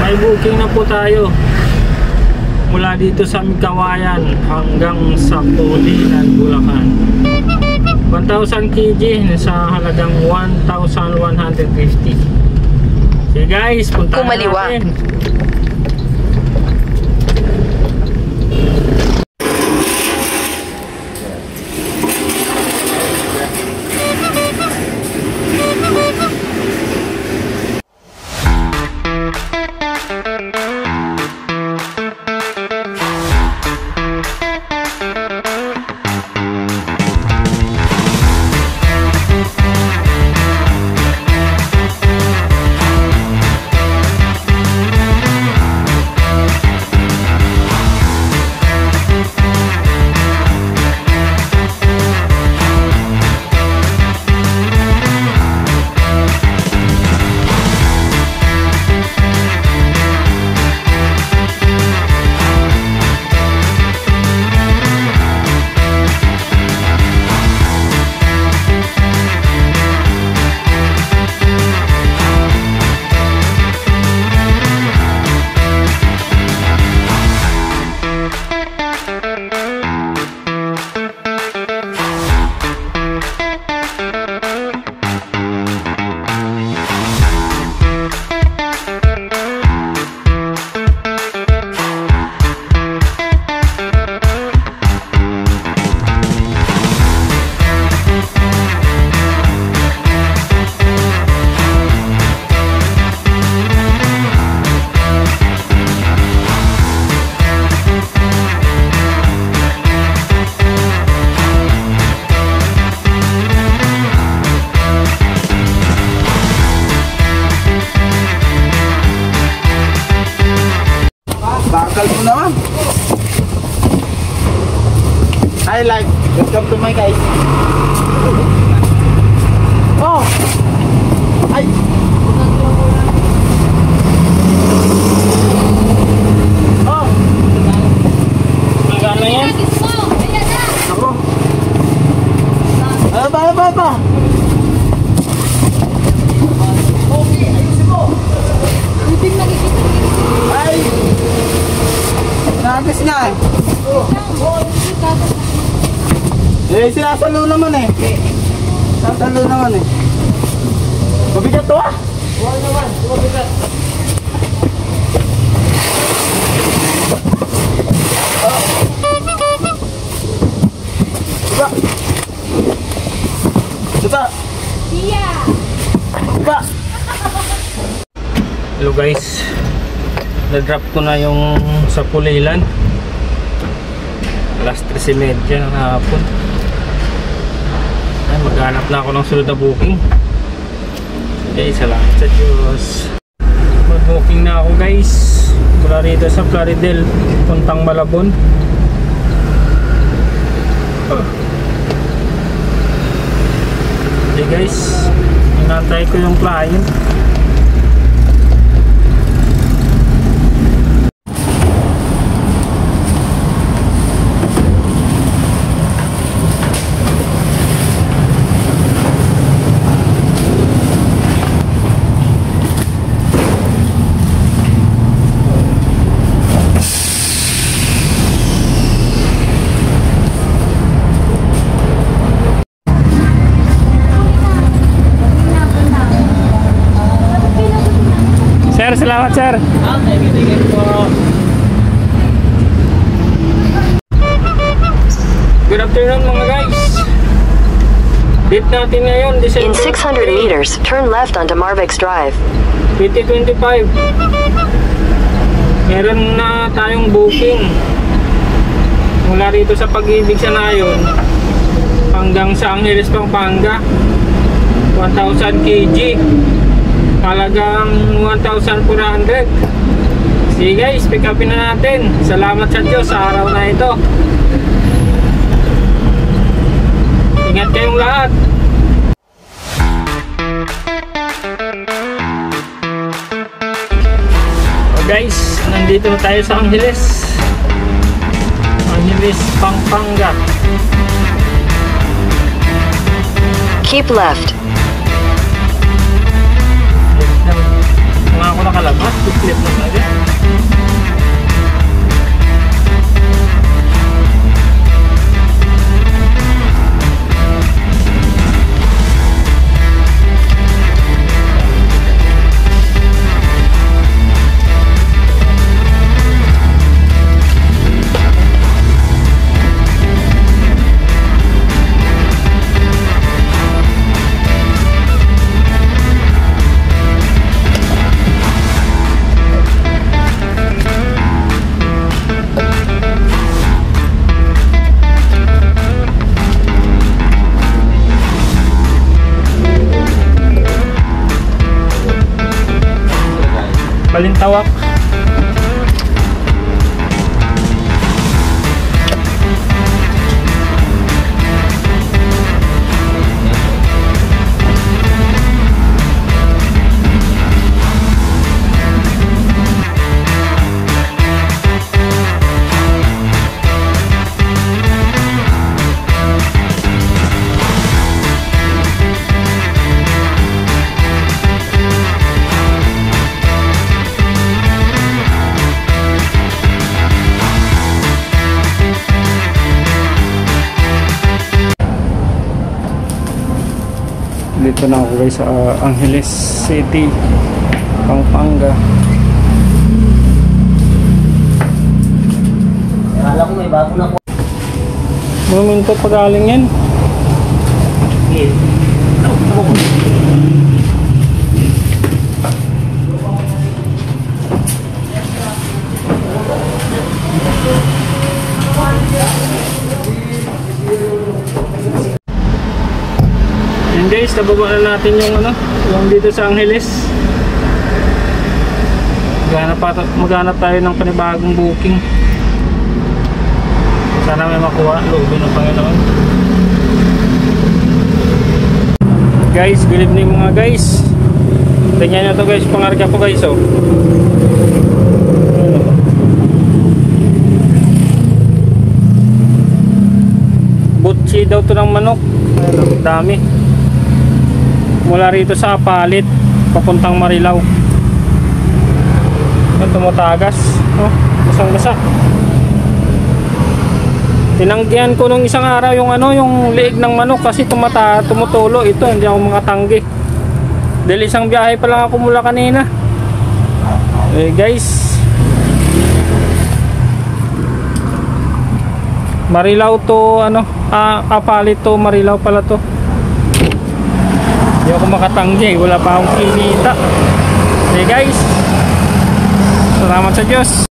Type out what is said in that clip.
May booking na po tayo mula dito sa Kawayan hanggang sa Pulilan, Bulacan. 1,000 kg sa halagang 1,150. Sige guys, punta natin. Bakal mo naman. Hi, like, welcome to my guys. Oh! Ay! Oh! Magkano yan? Ako. Ba? Ay! Nagis nga eh. Sinasalo naman eh. Sasalo naman eh. Mabigat to ah? Huwag naman, mabigat. Diba? Diba? Hello guys, na-drop ko na yung sa Pulilan. Alas 13:30 ng hapon. Ay, maghanap na ako ng sunod na booking. Okay, salamat sa Diyos. Mag-booking na ako guys mula rito sa Plaridel puntang Malabon. Okay guys, hinantay ko yung client. Sir, salamat sir. Thank po. Good afternoon mga guys. Date natin ngayon, December. In 600 meters, turn left onto Marvex Drive. 2025. Meron na tayong booking mula rito sa Pag-ibig sa Nayon hanggang sa Angeles, Pampanga. 1,000 kg. Halagang 1,400. Sige guys, pick upin na natin. Salamat sa Diyos sa araw na ito. Ingat kayong lahat. So guys, nandito na tayo sa Angeles, Pampanga. Keep left. Mga ako nakalabas, flip na tayo. Balintawak. Dito na ako guys sa Angeles City, Pampanga. Akala ko may bago na po. Momento pagaling yan. And guys, nababa na natin yung yung dito sa Angeles. Maghanap tayo ng panibagong booking. Sana may makuha, loobin ng Panginoon. Guys, good evening mga guys. Tingnan nyo to guys, pangarga ko guys oh. Butchi daw to ng manok. Dami. Mula rito sa Apalit papuntang Marilao. Tumatagas oh, basang-basa. Tinanggihan ko nung isang araw yung yung liig ng manok kasi tumutulo ito, hindi ako makatanggi. Dahil isang biyahe pa lang ako mula kanina. Guys, Marilao to Apalit to Marilao pala to. Hindi ako makatanggi, wala pa akong kinita. Guys, salamat sa Diyos.